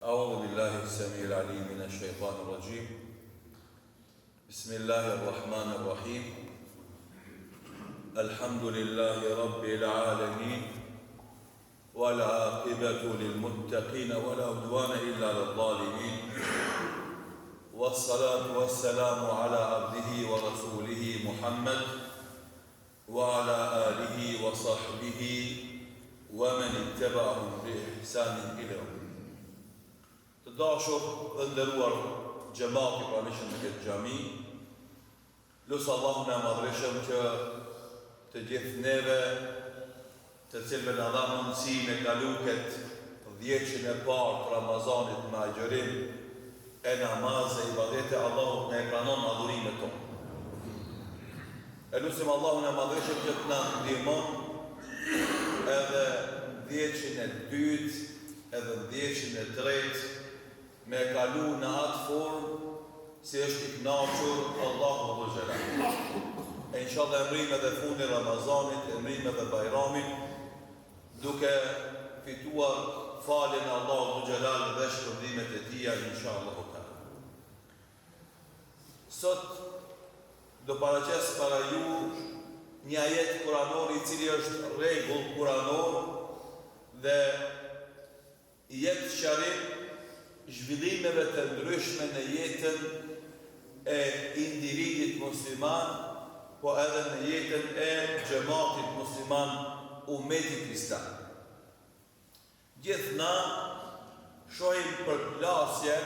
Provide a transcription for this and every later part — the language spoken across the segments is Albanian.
أعوذ بالله السميع العليم من الشيطان الرجيم. بسم الله الرحمن الرحيم. الحمد لله رب العالمين والعاقبة للمتقين ولا عدوان إلا على الظالمين، والصلاة والسلام على عبده ورسوله محمد وعلى آله وصحبه ومن اتبعهم بإحسان إلى يوم. Të dashur dhe nderuar xhamati pranishëm në këtë xhami, lutë Allahun e madhreshëm që të gjithë neve, të cilëve na dha mundësi me kalu këtë 10 e parë të Ramazanit me agjërim e namaz e ibadete, Allahu ne pranon adhurimet tonë. E lutim Allahun e madhreshëm që të na ndihmon edhe 10 e dytë edhe 10 e tretë me kalu në atë formë si është i kënaqur Allahu Dhul Jalal. E inshallah emrim edhe fundi Ramazanit, emrim edhe Bajramin, duke fituar faljen e Allahu Dhul Jalal dhe shpërblimet e tija inshallah. Sot do paraqes para ju një ajet kuranor i cili është rregull kuranor dhe i jep sqarim zhvillimeve të ndryshme në jetën e individit musliman, po edhe në jetën e xhamatit musliman, ummetit islam. Gjithë na shohim përplasje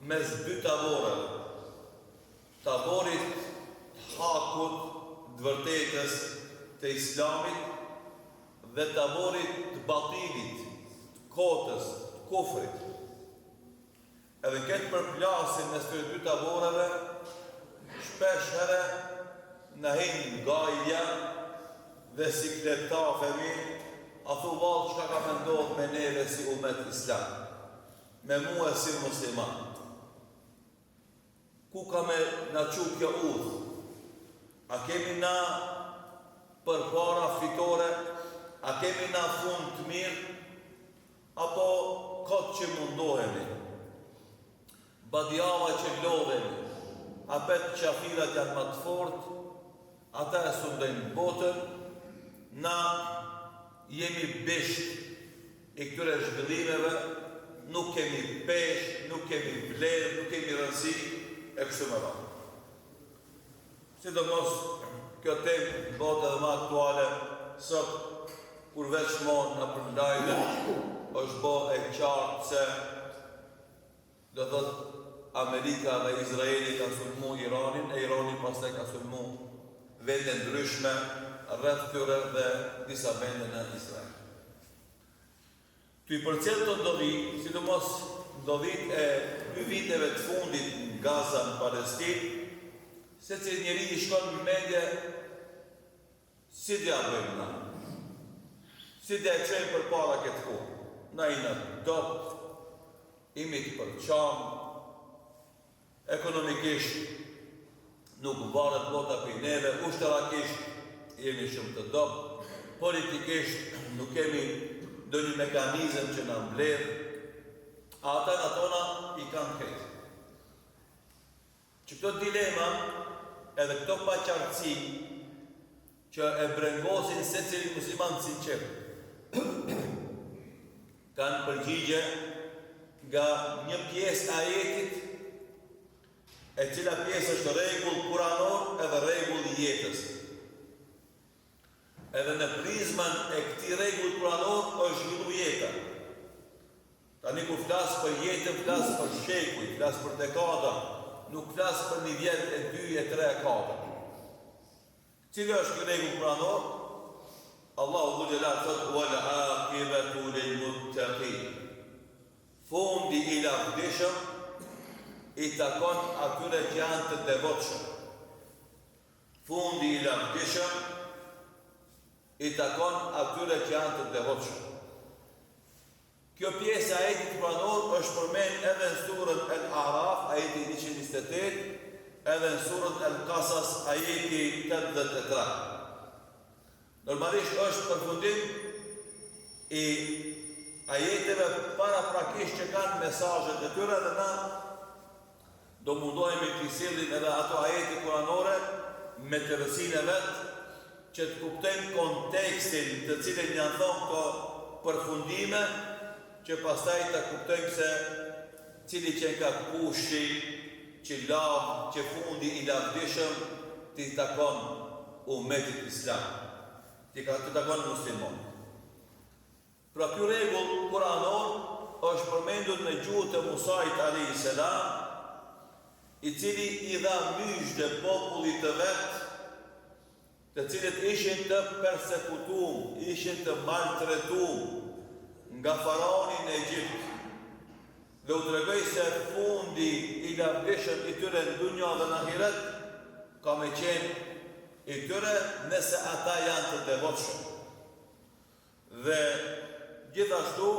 mes dy tavoreve, tavorit të hakut, të vërtetës të islamit dhe tavorit të batilit, të kotës, të kufrit. Edhe këtë përplasin mes të dy tavoreve, shpesh herë në hinë gajlja dhe si kletafemi, a thu valë qka ka mendohet me neve si umet islam, me mua si musliman. Ku ka me na qu kjo udhë? A kemi na përpara fitore? A kemi na fund të mirë? Apo këtë që mundohemi? Badjava që lodhemi, apet qafirat janë më të fort, ata e sundojnë botën, na jemi bisht i këtyre zhvillimeve, nuk kemi pesh, nuk kemi vlerë, nuk kemi rëndësi e kështu me radhë. Sidomos kjo temë bëhet edhe më aktuale sot, kur veçmon në përndajnë, është bë e qartë se do thot Amerika dhe Izraeli ka sulmu Iranin, e Irani pastaj ka sulmu vende ndryshme rreth tyre dhe disa vende në Izrael. Ty përcjell të ndodhi, sidomos ndodhit e 2 viteve të fundit në Gaza në Palestinë, se që njeri i shkon në mendje si dhja bëjmë na, si dhja qenë për para këtë ku, na i në dopt, imi të përqamë, ekonomikisht nuk varet bota për neve, ushtërakisht jemi shumë të dopt, politikisht nuk kemi do një mekanizm që në mbledh, ata në tona i kanë këtë. Që këto dilema edhe këto paqartësi që e brengosin se cili musliman sinqer, kanë përgjigje nga një pjesë ajetit, e cila pjesë është rregull kuranor edhe rregull i jetës. Edhe në prizmën e këtij rregull kuranor është zhvillu jeta. Tani kur flas për jetën, flas për shekuj, flas për dekada, nuk flas për një vjet, e 2, e 3, e 4. Cili është ky rregull kuranor? Allahu Dhul Jalal thot: "Wal aqibatu lil muttaqin." Fundi i lavdishëm i takon atyre që janë të devotshëm. Fundi i lavdishëm i takon atyre që janë të devotshëm. Kjo pjesë e ajetit kuranor është përmend edhe në surën Al-A'raf, ajeti 128, edhe në surën Al-Qasas, ajeti 83. Normalisht është përfundim i ajeteve para prakisht që kanë mesazhet e tyre dhe na do mundohemi të sillim edhe ato ajete kuranore me tërësinë e vet që të kuptojmë kontekstin të cilin janë thonë këto përfundime, që pastaj të kuptojmë se cili që ka kushti, që lavë, që fundi i lavdishëm të i takon umetit islam, të takon muslimon. Pra kjo regull kuranor është përmendur në gjuhën të Musait a.s. I cili i dha myshde popullit të vetë, të cilët ishin të persekutum, ishin të maltretum nga faraoni në Egjipt, dhe u tregoj se fundi i lavdishëm i tyre në dunja dhe në ahiret ka me qenë i tyre nëse ata janë të devotshëm. Dhe gjithashtu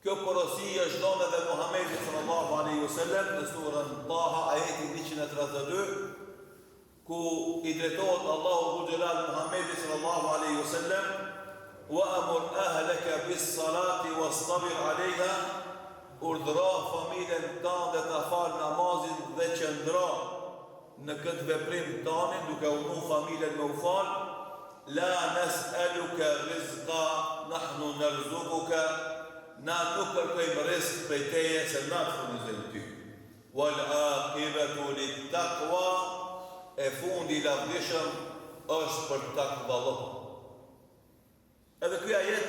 kjo porosi është dhënë edhe Muhamedit sallallahu alaihi wasallam në surën Taha ajeti 132, ku i drejtohet Allahu Dhu Xhelal Muhamedit sallallahu alaihi wasallam: وَأَمُرْ أَهْلَكَ بِالصَّلَاةِ وَاصْطَبِرْ عَلَيْهَا, urdhëro familjen tënde dhe ta falë namazin dhe qëndro në këtë veprim tanin duke urdhëruar familjen me u falë. La nas'aluka rizqa nahnu narzuquka, na nuk kërkojmë rizq prej teje se na të furnizojmë ty. Wal aqibatu lit taqwa, e fundi i lavdishëm është për takvallahun. Edhe kjo ajet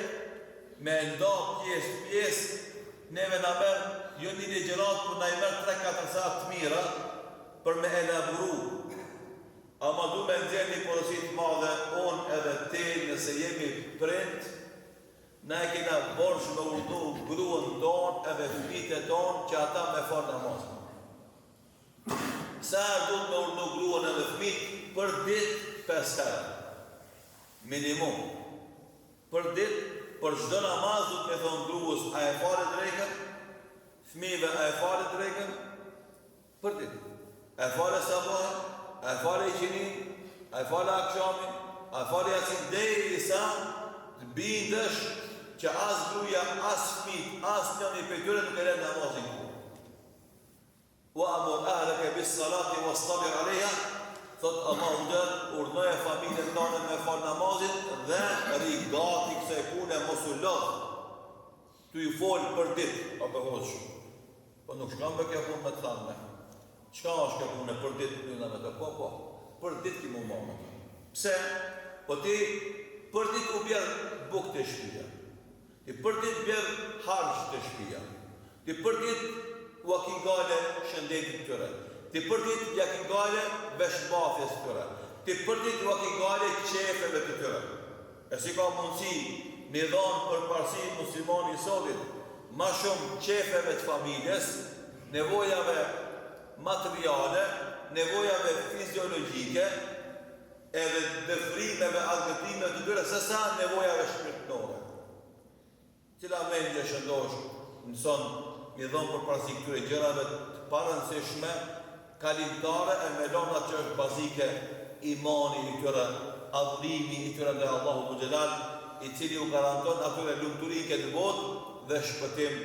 me nda pjesë, neve na merë, jo një ligjërat, për na i merë 3-4 saat të mira, për me elaburu. Ama du me nxjerr një porosit madhe, unë edhe te, nëse jemi prind, na e kena borsh me urdhëru gruën tonë edhe fëmijët e tonë që ata me falë namaz. Sa du me urdhëru gruën edhe fëmijët për ditë 5 herë. Minimum. Për ditë, për çdo namaz du të me thonë gruës, a e fale drekën, fëmijëve a e fale drekën, për ditë. A e fale sabahën, a e fale iqinin, a e fale akshamin, a e fale jasin, derisa të bindesh që as gruja, as fëmijët, as njëri prej tyre nuk e lën namazin. وَأَمُرْ أَهْلَكَ بِالصَّلَاةِ وَاصْطَبِرْ عَلَيْهَا, thot Allahu Gjell, urdhnoje familjen tonë me fal namazin dhe ri gati kësaj pune mos u lodh. Tu i fol për ditë, apo hoç. Po nuk shkon me kjo punë me të thënë. Çka është kjo punë për ditë në me të po. Për ditë ti më mama. Pse? Po ti për ditë u bjer bukë të shtëpia. Ti për ditë bjer harç të shtëpia. Ti për ditë u aki gale shëndetit tyre. Ti për ditë ja ki gale veshmafjes tyre. Ti për ditë u aki gale qefeve të tyre. E si ka mundësi një dhanë për parësi muslimani sotit, ma shumë qefeve të familjes, nevojave materiale, nevojave fiziologike, edhe dëfrimeve, argëtimeve të tyre, se sa nevojave shpirtnore. Cila mendje shëndosh nëson një dhëmë për parësi këtyre gjërave të parënësishme, kalimtare e melonat që është bazike imani i tyre, adhurimi i tyre dhe Allahu Gjellal, i cili u garanton atyre lumëturin këtë botë dhe shpëtim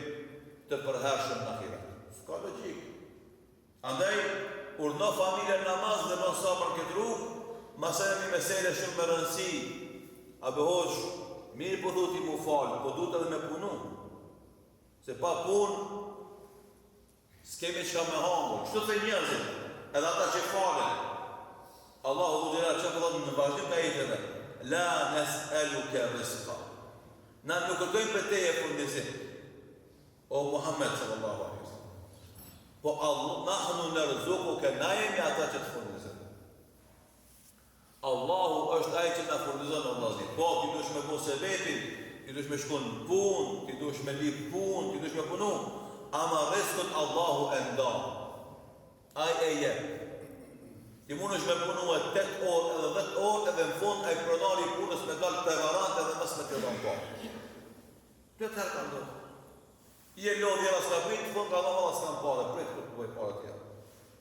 të përhershëm në ahiret. Ska logjik. Andaj, urdhno familjen namaz dhe mos sabër këtë rrugë, masë një mesele shumë me rëndësi, a behosh, mirë po dhuti mu falë, po dhut edhe me punu. Se pa punë, s'kemi qka me hangur. Kështu të njerëzit, edhe ata që falen. Allahu Dhu Gjellal që përdojnë në vazhdim të jetëve. La nes'aluka rizqa. Na nuk kërkojmë për teje furnizim. O Muhammed sallallahu alaihi wasallam. Po Allah, nahnu narzuquka, na jemi ata që të furnizim. Allahu është ai që na furnizon Allahi. Po ti duhesh me bose vetin, ti duhesh me shkon në punë, ti duhesh me lip punë, ti duhesh me punu. Ama rizqun Allahu e nda. Ai e jep. Ti mund është me punu e 8 orë edhe 10 orë edhe në fund e pronari punës me dalë prevarante edhe mësë me të dhëmë po. Këtë herë ka ndohë. I e lodhë jera s'ka pritë, fund ka dhëmë s'ka në pare, pritë këtë të bëjë pare tjera.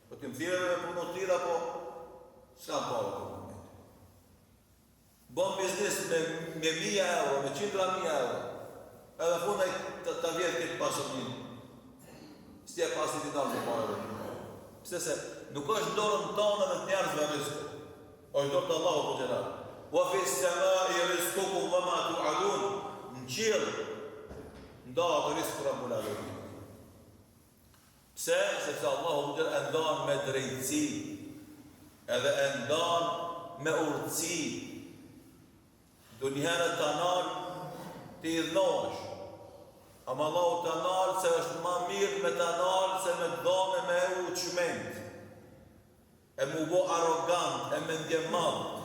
Po ti më thire me punu të tira, po s'ka në pare të moment. Bon biznis me 1000 euro, me 100.000 euro. edhe fundaj të vjetë këtë pasurinë. S'tje pas një dinar të parë. Pse se nuk është dorën tonë dhe të njerëzve rizku. Është dorë të Allahu të gjelar. Wa fi s-samai rizqukum wa ma tu'adun. Në qiell ndahet rizku Rabbul Alamin. Pse? Sepse Allahu të gjelar e ndan me drejtësi, edhe e ndan me urtësi. Dunjëherë të nalë të idhnohesh. Ama Allahu të nalë se është ma mirë me të nalë se me dhone me u qment. E mu bo arrogant, e me ndje madhë.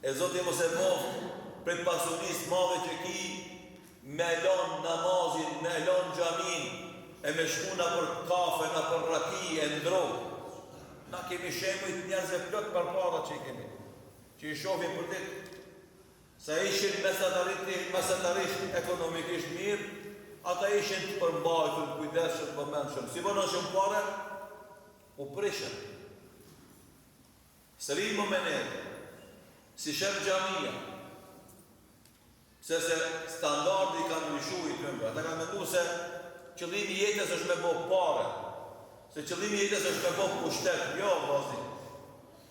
E Zoti mos e moftë prej pasurisë madhe që ki me lon namazin, me lon xhamin, e me shkuna për kafe, na për raki, e ndrojë. Na kemi shemujt njerëzve plot përpara që i kemi, që i shohim për ditë. Sa ishin mesatarisht ekonomikisht mirë, ata ishin të përmbajtur, kujdesshëm, përmendshëm. Si bënëshëm pare, u prishën. Sërin më menet, si shef xhamia, se standardi ka ndryshu i tyre. Ata kanë menduar se qëllimi i jetës është me bo pare, se qëllimi i jetës është me bo pushtet. Jo, vllazni.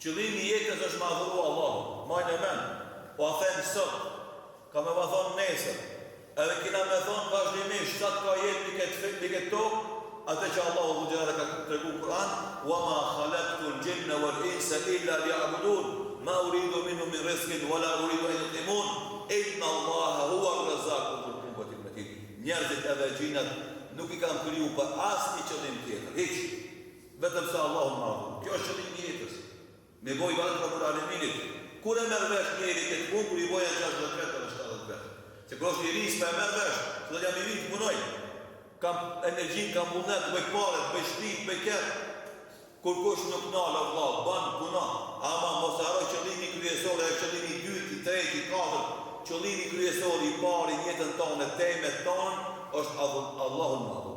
Qëllimi i jetës është me adhuru Allahun. Majnë e men. Po a them sot, ka me va thonë nesër, edhe kina me thonë vazhdimisht, sa të ka jetë një këtë tokë, atë që Allahu dhu gjerë ka të regu Kur'an, wa ma khalaqtu l-jinna wal-insa illa liya'budun, ma uridu minhum min rizqin, wala uridu an yut'imun, inna Allaha huwa ar-razzaqu dhul quwwatil matin. Njerëzit edhe gjinat nuk i kanë kriju për asnjë qëllim tjetër, hiç, vetëm se Allahu më adhuru. Kjo është qëllimi i jetës. Me boj ibadet Rabbul Alaminit. Kur e merr vesh njeri këtë punë, kur i boja 60 vetë dhe 70 vetë. Se kur është i risë me merr vesh, se do jam i vitë punoj. Kam energjinë, kam vullnet, bëj pare, bëj shtrit, bëj kërë. Kur kush nuk nalë, vëllai, ban puna. Ama mos harroj qëllimi kryesor, e qëllimi i dytë, i tretë, i katërt. Qëllimi kryesor i parë i jetën tonë, temet tonë, është Allahu më adhuru.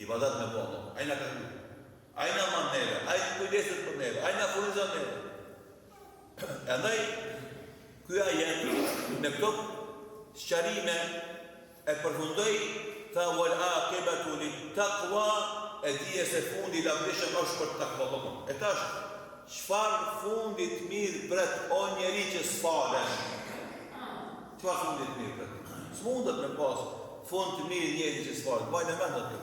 Ibadet me bëllë. Ai na ka thënë. Ai na man neve, ai kujdeset për neve, ai na furnizon neve. Andaj, këja jenë në këto sqarime e përfundoj, tha wal aqibatu lit taqwa, e dije se fundi i lavdishëm është për takva. E tash, çfarë fundi të mirë pret o njeri që s'falesh? Çfarë fundi të mirë pret? S'mundet me pas fund të mirë njeri që s'falesh, bajnë e mendat kjo.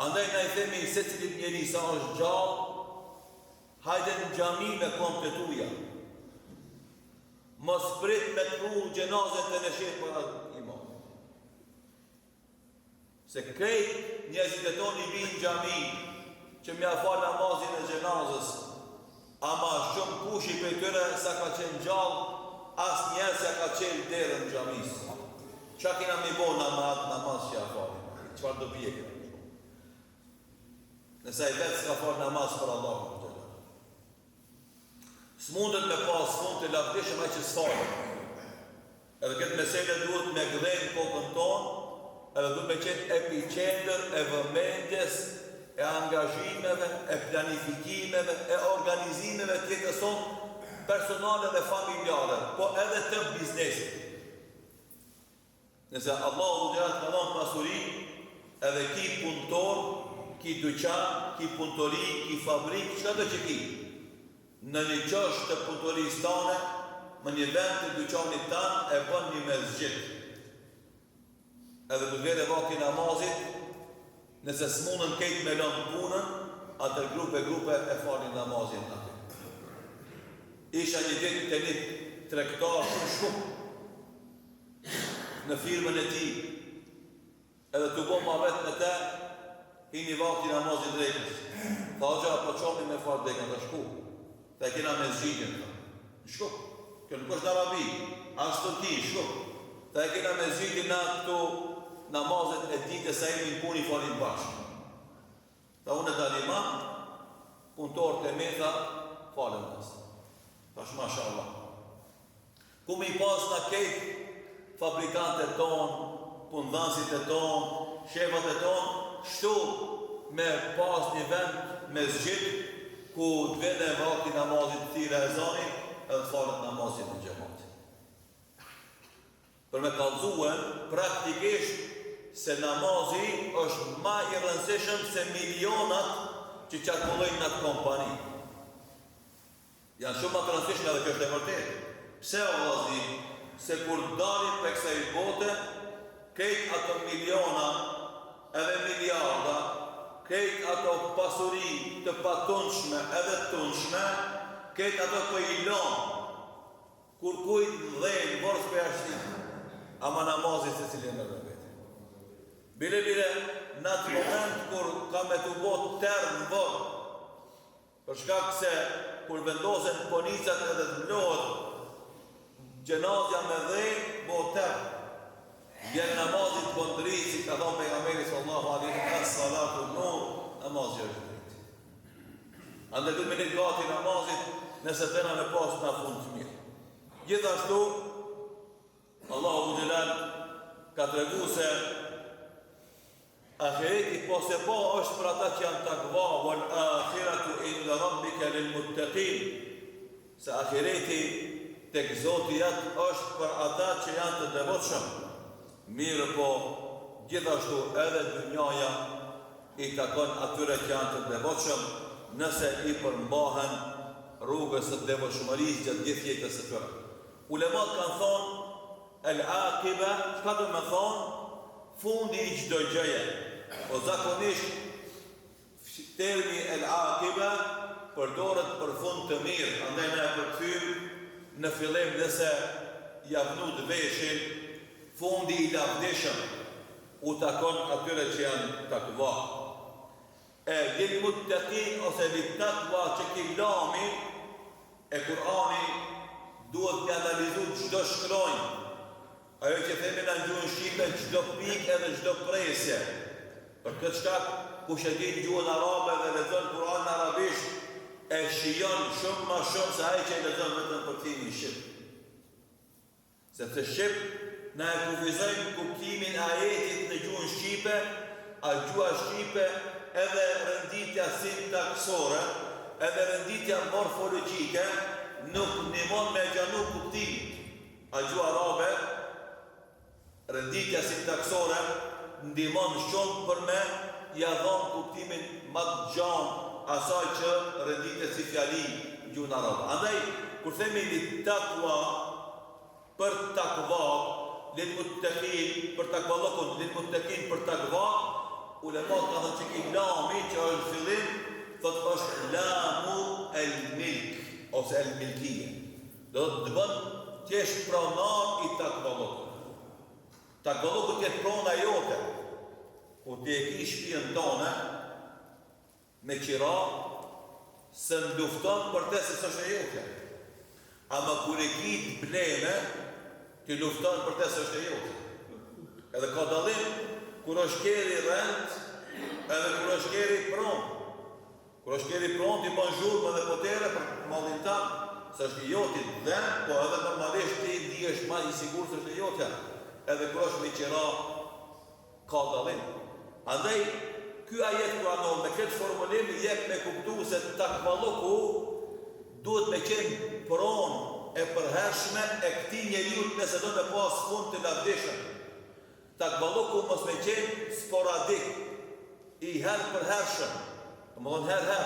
Andaj na i themi se cilit njeri sa është gjallë, hajde në xhami me kom të tuja. Mos prit me të pru gjenazet të nëshet për imam. Se krejt njerëzit e tonë i vinë xhami që mja falë namazin e gjenazës, ama shumë kushi për tëre sa ka qenë gjallë, as njerë sa ka qenë derën xhamis. Qa kina mi bo namaz që ja falë? Qëfar do bje kina mi bo? Nësa i vetë s'ka falë namaz për Allahun. S'mundet me pas fund të lavdishëm ai që s'falë. Edhe këtë mesele duhet me gdhenjë kokën tonë, edhe duhet me qenë epicentër e vëmendjes, e angazhimeve, e planifikimeve, e organizimeve tjetër sonë personale dhe familjare, po edhe të biznesit. Nëse Allahu gjerat ka dhënë pasuri, edhe ki punëtor, ki dyqan, ki punëtori, ki fabrik, çka do që ki? Në një qështë të punëtorisë tane, më një vend të dyqanit tanë, e bën një mesxhit. Edhe për vere vakti namazit, nëse s'munën kejt me lënë punën, atër grupe e falin namazin aty. Isha një ditë të një tregtar shumë në firmën e ti, edhe të bo ma vetë me te, hini vakti namazit drekës. Tha gja, po qoni me farë drekën të shku. Të e kena me zgjidin, shku. Kjo nuk është Arabi, ashtë të ti, shku. Të e kena me zgjidin na këtu namazet e ditë sa imi në puni falin bashkë. Ta unë e dalima, punëtor të me tha, falën nësë. Ta shma shallah. Ku me i pas në kejtë fabrikante tonë, punëdhansit e tonë, shefat e tonë, shtu me pas një vend me zgjidë, ku të vende e vakti namazit të tira e zanit, edhe falët namazit në gjematit. për me kallëzue praktikisht se namazi është ma i rëndësishëm se milionat që qarkullojnë në atë kompani. Janë shumë më të rëndësishme edhe kjo është e vërtetë. Pse o vëllazi? Se kur dalin për kësaj bote, krejt ato miliona edhe miliarda, krejt ato pasuri të patunshme edhe tunshme, krejt ato për i lonë, kur kujt dhejnë borës për jashtim, ama namazit se cilin në vetë. Bile, në atë moment kur ka me të botë tërë në borë, për shkak se kur vendosen ponicat edhe të mlohet, gjenazja me dhejnë, botë tërë. Vjen namazit këndri, si ka thonë pejgamberi sallallahu alaihi as-salatu nur, namazit është drejt. Ande du me një gati namazit, nëse tëna në pas në fund të mirë. Gjithashtu, Allahu Gjelal ka të regu se ahireti po se po është për ata që janë takva, wal akhiratu inda rabbika lil muttaqin, se ahireti tek Zoti jat është për ata që janë të devotshëm. Mirë po, gjithashtu edhe dynjaja i takon atyre që janë të devotshëm, nëse i përmbahen rrugës së devotshmërisë gjatë gjithë jetës së tyre. Ulemat kanë thonë el-aqiba, çka do të thonë fundi i çdo gjëje. O zakonisht termi el-aqiba përdoret për fund të mirë, andaj ne e përkthym në fillim nëse javnu të veshin, fundi i lavdishëm u takon atyre që janë takva. Lil muttaqin ose lil takva që ki lami e Kur'ani duhet të analizu çdo shkronjë. Ajo që themi në gjuhën shqipe, çdo pikë edhe çdo presje. Për këtë shkak, kush e din gjuhën arabe dhe lexon Kur'anin arabisht, e shijon shumë më shumë se ai që e lexon vetëm kuptimin shqip. Sepse shqip na e kufizojmë kuptimin e ajetit në gjuhën shqipe, a gjuha shqipe edhe renditja sintaksore, edhe renditja morfologjike nuk ndihmon me gjanu kuptimin. A gjuha arabe, renditja sintaksore ndihmon shumë për me ja dhon kuptimin më të gjatë asaj që renditet si fjali në gjuhën arabe. Andaj, kur themi li takva për takva, lil muttaqin për takvallokun, lil muttaqin për takva, ulemat ka thënë që ki lami që është fillim, thot është lamu el-milk ose el-milkije. Do të bën t'jesh pronar i takvallokun. Takvallokun t'jetë prona jote, ku t'i e ki shpijën tone, me qira, se në lufton për te se së është e jote. Ama kur e ki t'bleme, t'i lufton për te se është e jote. Edhe ka dalim, kur është keri rend, edhe kur është keri pron. Kur është keri pron, t'i ban zhurmë dhe potere për malin tanë, se është i jotit dhe, po edhe normalisht ti di është ma i sigur se është i jote. Edhe kur është me qira, ka dalim. Andaj, ky ajet kuranor me këtë formulim jep me kuptu se takvalloku duhet me qenë pronë e përhershme e këtij njeriu nëse do të pas fund të lavdishëm. Takvalloku mos me qenë sporadik, i herë përhershëm, domethënë herë.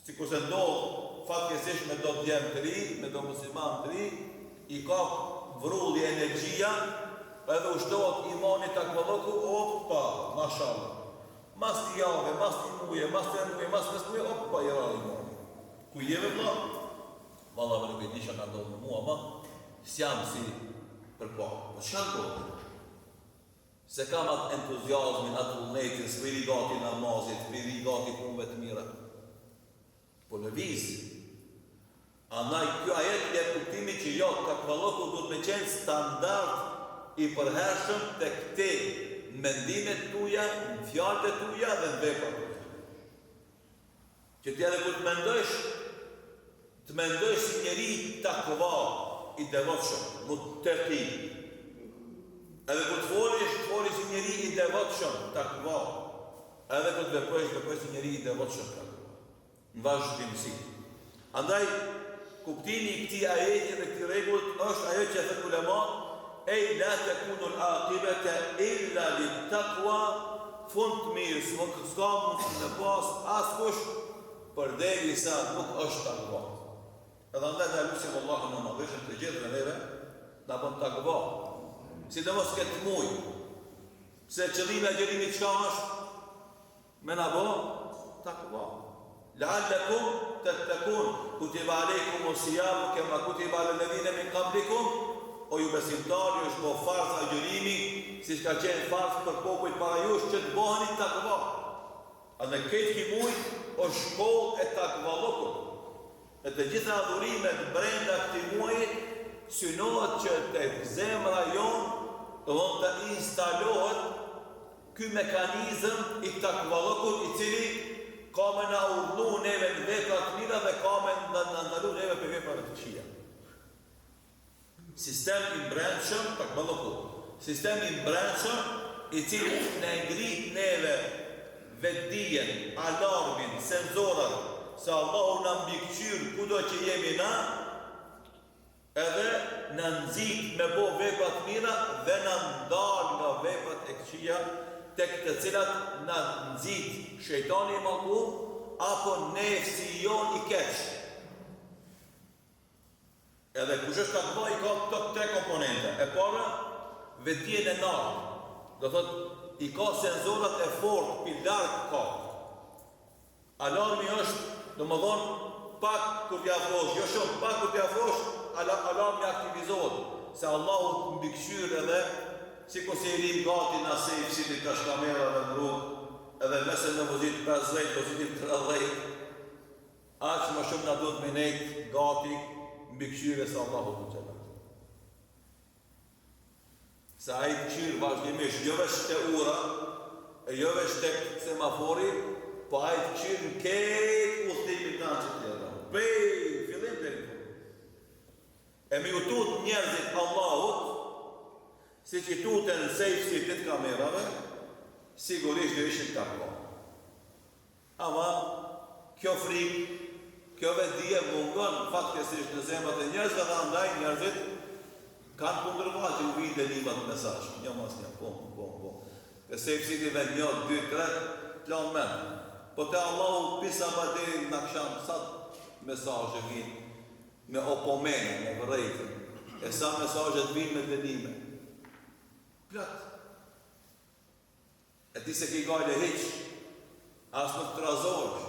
Sikur se ndodh fatkeqësisht me do djem të ri, me do musliman të ri, i ka vrullje energjia, edhe ushtohet imani takvalloku, opa, mashallah. Mas t'i jave, mas t'i muje, mas t'i muje, mas t'i muje, opa, i rrali imani. Ku jeve vla? Valla më nuk e disha ka ndodhë në mua, ma s'jam si për po. Po që kanë ndodhë? Se kam atë entuziasmin, atë vullnetin, s'veri gati namazit, s'veri gati punëve të mira. Po në vizë, andaj kjo ajet e kuptimi që jo, takvalloku duhet me qenë standard i përhershëm të këte mendimet tuja, në fjalët tuja dhe në veprat tuja. Që t'ja dhe kur të mendojsh si njeri takva i devotshëm, muttaqi. Edhe kur të folish si njeri i devotshëm, takva. Edhe kur të veprojsh si njeri i devotshëm, takva. Në vazhdimsi. Andaj, kuptimi i këtij ajeti dhe këtij rregulli është ajo që thot ulemat, ej la takunu al-aqibata illa lit-taqwa, fund të mirë, s'ka mund të pas askush përderisa nuk është takva. Edhe andaj na lutim Allahun në madhëshën të gjithë neve, na bën takva. Sidomos këtë muj, se qëllimi e gjerimit çka është? Me na bë takva. La'allakum tattaqun, kutiba alaykum as-siyam kama kutiba alal ladhina min qablikum. O ju besimtari, është bo farz agjërimi, si shka qenë farz për popull para jush, që të bëheni takva. A në këtë ki mujt, është shkollë e takvalokut. E të gjitha adhurimet brenda këti muajit, synohet që të zemra jonë, të mund të instalohet ky mekanizëm i takvalokut, i cili ka me na urdhnu neve në vepra të mira dhe ka me në ndalu neve për vepra të këqija. Sistem i brendshëm, sistem i brendshëm, i cili në ngrit neve vetdijen, alarmin, senzorat, se Allahu në mbikëqyr kudo që jemi na, edhe në nxit me bo veprat mira dhe në ndal nga veprat e këqija, tek të cilat në nxit shejtani i mallkuar apo nefsi jon i keq. Edhe kush është takva i ka këto tre komponente. E para, vetdijen e lartë. Do thot, i ka senzorat e fortë, pi larg ka. Alarmi është, domethënë, pak kur t'i afrosh, jo shumë, pak kur t'i afrosh, alarmi aktivizohet. Se Allahu të mbikëqyr edhe, si ku se i rim gati në sejf, si t'i kash kamerave në rrugë, edhe mese në vozit 50, vozit 30, aq më shumë na duhet me nejtë gati, mbikëqyre se Allahu të gjela. Se a i këqyrë vazhdimisht, jo vesh të ura, e jo vesh të semafori, po a i këqyrë në kejtë udhëtimin të në që tjera. Pej, fillim të rinë. E mi u tut njerëzit Allahut, si që tutën sejfësit të kamerave, sigurisht dhe ishin takva. Ama, kjo frikë, kjo vetdije mungon fatkesisht në zemrat e njerëzve dhe andaj njerëzit kanë kundërva që u vinë dënimat në mesazh. Një mas një, po. Të sejfësit i ven 1, 2, 3, plan men. Po te Allahu pisa baderi në aksham, sa mesazhe vinë me opomene, me vërrejtë, e sa mesazhet vinë me dënime. Plot. E ti se ki gajle hiq, as nuk të razorësh,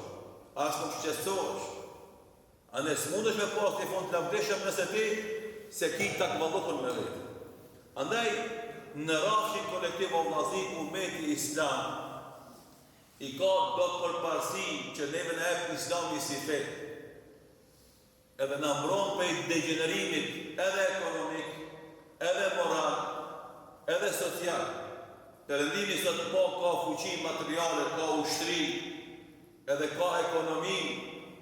as nuk shqetësohesh. A ne s'mundesh me pas një fond të lavdeshëm nëse ti se ki takvallokun me vetë. Andaj, në rafshin kolektiv o vlazni umeti islam, i ka do të përparsi që neve në epë islami si fet, edhe në mbron për i degenerimit edhe ekonomik, edhe moral, edhe social. Të rëndimi sot po ka fuqi materiale, ka ushtri, edhe ka ekonomi,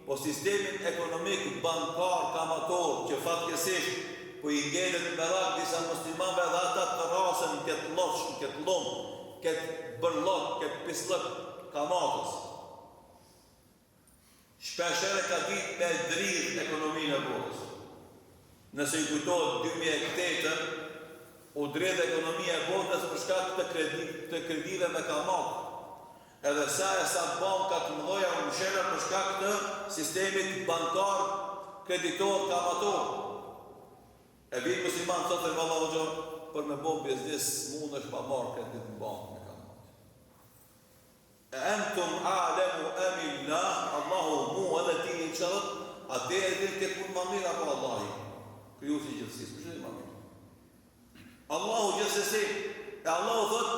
po sistemin ekonomik bankar, kamator, që fatkesisht po i ngelet me rak disa muslimanve dhe ata të rasën këtë losh, këtë lumë, këtë bërlok, këtë pislëk, kamatës. Shpeshere ka ditë me dridh ekonominë e botës. Nëse i kujtojtë 2008, u dridh ekonomia e botës për shkak të kredive me kamatë. Edhe sa bankat mëdhoja u mshela për shkak të sistemit bankar, kreditor, kamator. E vitë musliman sot e valla o gjohë, për me bo biznis, mund është pa marrë kredit në bankë me kamat. E entum a'lemu emillah, Allahu mu edhe ti një qërët, a te e dirë këtë punë ma mirë apo Allahi? Kryu si gjithësis, për shëtë ma mirë. Allahu gjithësisi, e Allahu thot,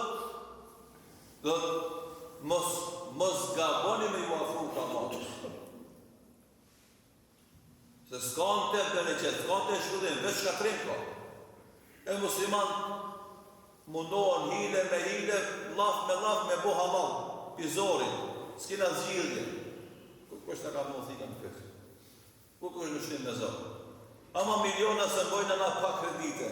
mos gaboni me ju afru kamatës. Se s'kan të bereqet, s'kan të shkudin, veç shkatrim ka. E musliman mundohen hile me hile, laf me bo halal, pizorin, s'kina zgjildje. Kush të ka më thika në këtë? Kush në shtim me zonë? Ama miliona se bojnë na pa kredite.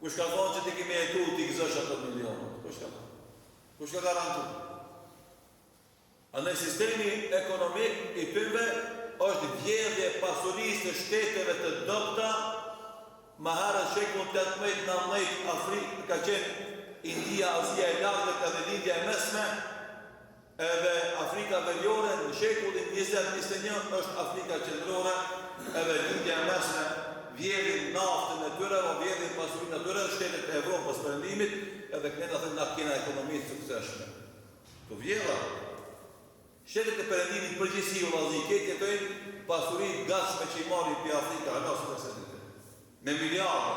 Kush ka thonë që ti kemi jetu, ti gëzosh ato miliona? Kush ka garantu? Andaj sistemi ekonomik i tyre është vjedhje pasurisë të shteteve të dobta më herët shekull 18-19 Afrikë ka qenë India, Azia e Largët edhe Lindja e Mesme, edhe Afrika Veriore në shekullin 20-21 është Afrika Qendrore, edhe Lindja e Mesme vjedhin naftën e tyre, o vjedhin pasurinë e tyre, shtetet e Evropës Perëndimit, edhe këne thënë na kena ekonomi të sukseshme. Të vjedha. Shtetet e Perëndimit përgjithësi o vllazë, këtë jetojnë pasurinë gatshme që i marrin pi Afrika, Allahut e Zotit. Me miliardë.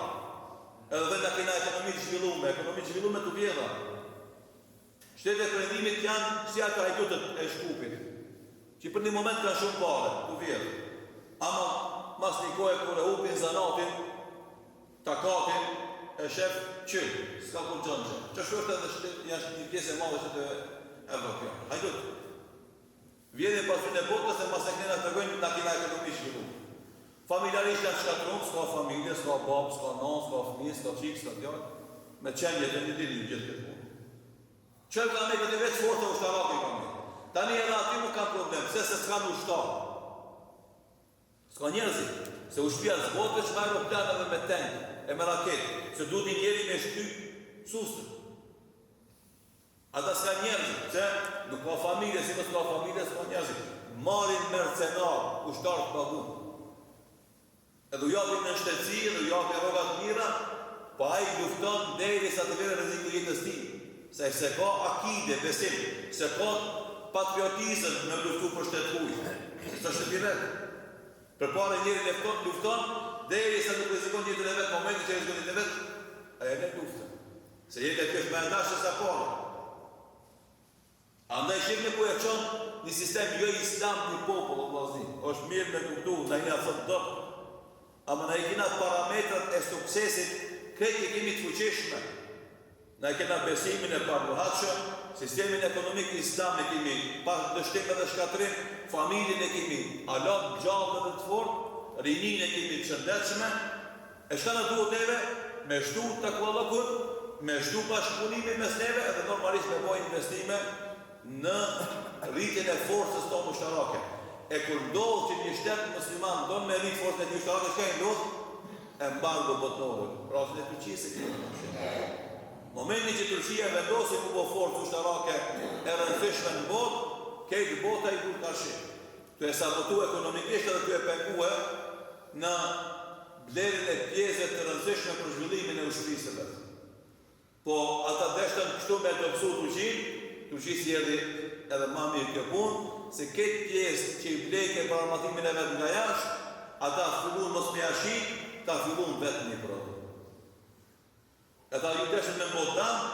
Edhe na kena ekonomi të zhvilluar të vjedha. Shtetet e Perëndimit janë si ata hajdutët e Shkupit, që për një moment kanë shumë pare, të vjedha. Ama mas një kohë kur e hupin zanatin, takatin, e shef qëllë, s'ka kur gjënë. Që është edhe janë një pjesë e madhe që të Evropian. Hajdut. Vjedhin pasurin e botës e mas e kënena të gojnë, na kena ekonomi zhvilluar. Familjarisht janë shkatrum, s'ka familje, s'ka babë, s'ka nanë, s'ka fëmijë, s'ka qikë, s'ka djallë, me qenjët e një dilim gjithë këtë punë. Qëllë ka me këtë veç fortë e ushtarake ka me. Tani edhe aty më kanë problem, se s'ka në ushtarë. S'ka njerëzit, se ushpia zbotë veç me aeroplan edhe me tenkë, e me raketë, se du një njeri me shty sustën. Ata s'ka njerëzit, se nuk ka familje, si më s'ka familje, s'ka njerëzit. Marin mercenar, ushtarë të pagunë. Edhe u japin në shtetësi, edhe u japin rrogat mira, pa ai lufton deri sa të vjen rreziku i jetës tij. Se ka akide, besim, se ka patriotizëm në luftu për shtetëhuj. S'është shtetëret. Përpara njëri lufton deri sa nuk rrezikon jetën e vet, momentin që rrezikon jetën e vet, ai e lufton. Se jeta e tij është më e dashur se para. Andaj shihni ku e çon një sistem jo islam një popull o vllazni. Është mirë me kuptu, na i thot do. Ama na i kena parametrat e suksesit, këtë i kemi të fuqishme. Na i kena besimin e paruhatshëm, sistemin ekonomik islam e kemi, pa dështim edhe shkatrim, familjen e kemi, alat gjallë dhe të fort, rinin e kemi të shëndetshme, e shka në duhet neve, me shtu të kuallakun, me shtu bashkëpunime mes neve, edhe normalisht me bojnë investime në rritjen e forcës tonë ushtarake. E kur ndodhë që një shtetë musliman do me rritë forcën e një ushtarake, shka i ndodhë? Embargo botërore, rasën e Turqisë e këtë. Momentin që Turqia vendosi ku po forcë ushtarake e rëndësishme në botë, kejtë bota i kur kashi. Të e sabotu ekonomikisht edhe të e pengue në blerën e pjesëve të rëndësishme për zhvillimin e ushqisë vetë. Po ata deshtën kështu me të pësu Turqisë jeri edhe ma mirë kjo punë, se këtë pjesë që i bleke për armatimin e vetë nga jashtë, ata fillun mos me jashit, ta fillun vetë një prodhë. E ta ju deshën me mbot damë,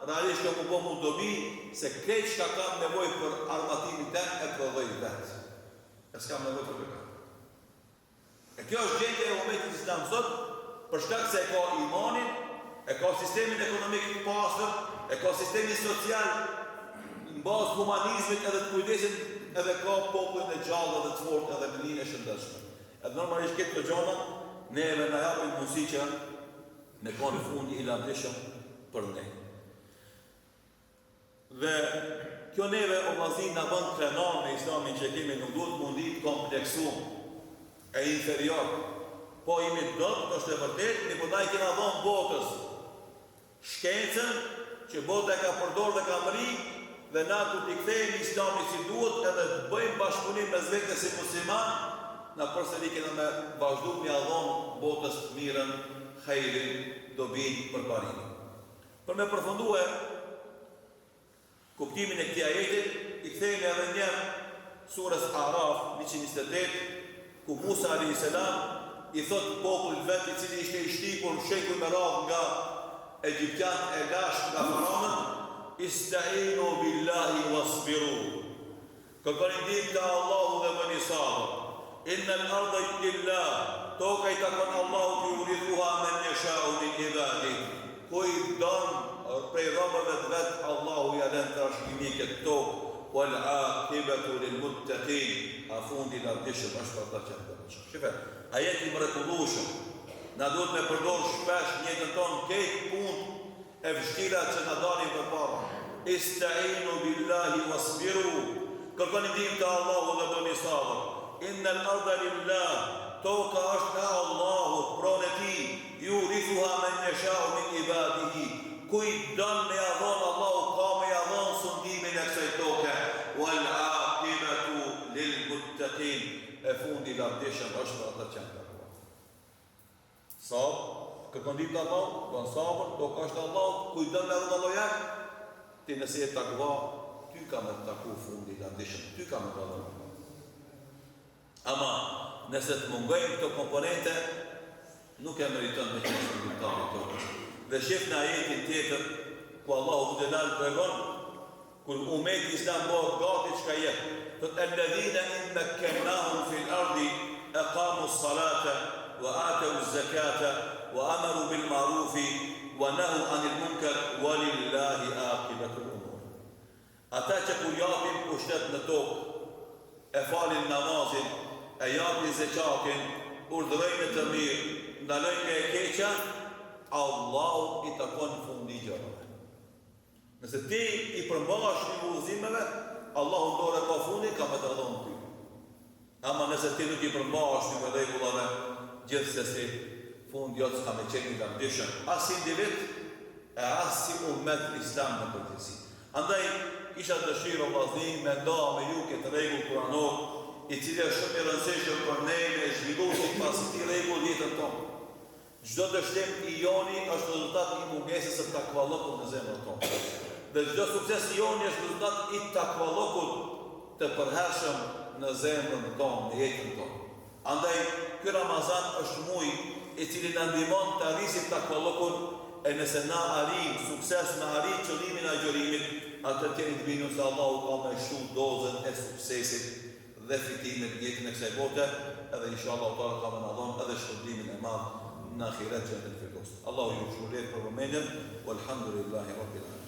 realisht kjo më po mund dobi, se këtë që ka kam nevoj për armatimin ten e prodhoj vetë. E s'kam nevoj për këtë. E kjo është gjendje e momentit islam sot, për shkak se e ka imanin, e ka sistemin ekonomik të pasër, e ka sistemin social, në bazë humanizmit edhe të kujdesin, edhe ka popullin e gjallë dhe të fort edhe mënin e shëndeshme. Edhe normalisht këtë të gjona, neve në japin mundësi që me ka në fundi i lavdishëm për ne. Dhe kjo neve o vllaznin në bënd krenar me islamin që kemi nuk duhet mundi të kompleksum e inferior. Po imi dëtë, është e vërtet, një përda i kena dhonë botës shkencën që bota e ka përdor dhe ka mëri, dhe na du t'i kthejmë islami si duhet edhe të bëjmë bashkëpunim me zvete si musliman, na përsëri kena me vazhdu me adhonë botës mirën, hajrin, dobin, përparimin. Për me përfundue kuptimin e këtij ajeti, i kthejmë edhe njerë surës Araf 128, ku Musa a.s. i thot popullit vetë i cili ishte i shtikur shekuj me radhë nga Egjiptian e lashtë nga Faraonët, Ista'inu billahi wasbiru. Kërkoni ndihmë të Allahu dhe bëni sabër. Innal arda lillah, toka i takon Allahu yurithuha man yasha'u min ibadihi. Kuj don prej robëve të vet, Allahu ja lën trashëgimi këtë tokë. Wal aqibatu lil muttaqin. A fundi lavdishëm është për ata që ndërshëm. Shife, ajeti mrekullueshëm. Na duhet me përdor shpesh në jetën tonë këtë punë e vështira që na dalin përpara. Ista'inu billahi wasbiru. Kërkoni ndihmë të Allahu dhe bëni sabër. Innal arda lillah, toka është nga Allahu, pronë e tij, yurithuha man yasha'u min ibadihi. Kujt don me ia dhon Allahu ka me ia dhon sundimin e kësaj toke. Wal aqibatu lil muttaqin. E fundi i lavdishëm është për ata që janë takua. Sabër, kërkon ditë Allahu, don sabër, do ka është Allahu, kujt don me dhon Allahu jak, ti nëse je takua, ty ka me taku fundi i lavdishëm, ty ka me dhon. Ama nëse të mungojnë këto komponente, nuk e meriton me qenë shpirtari tokë. Dhe shef në ajetin tjetër, ku Allahu Gjelal tregon, kur umeti islam bëhet gati çka jetë. Thot alladhina in makkannahum fil ardi aqamu s-salata wa atau z-zakata wa amaru bil ma'rufi wa nahu anil munkar walillahi aqibatul umur. Ata që kur japin pushtet në tokë, e falin namazin, e japin zekatin, urdhërojnë të mirë, ndalojnë nga e keqja, Allahu i takon fundi gjërave. Nëse ti i përmbash një udhëzimeve, Allahu ndore ka fundi, ka me të dhënë ty. Ama nëse ti nuk i përmbash një rregullave, gjithsesi fundi jot s'ka me qenë i lavdishëm, as individ e as si ummet islam në përgjithësi. Andaj kisha dëshirë vllazëri me nda me ju këtë rregull kuranor, i cili është shumë i rëndësishëm për ne me zhvilluar si pas këtij rregull jetën tonë. Çdo dështim i joni është rezultat i mungesës së takvallokut në zemrën tonë. Dhe çdo sukses i joni është rezultat i takvallokut të përhershëm në zemrën tonë, në jetën tonë. Andaj ky Ramazan është muaj i cili na ndihmon të arrisim takvallokun, e nëse na arrim sukses, na arrim qëllimin e agjërimit, atë të jeni të bindur se Allahu ka me shu dozën e suksesit dhe fitimit në jetën e kësaj bote, edhe inshallah Allah ka më na dhënë edhe shpëtimin e madh në ahiret që të firdos. Allahu ju shpëlbej për vëmendjen, walhamdulillahi rabbil alamin.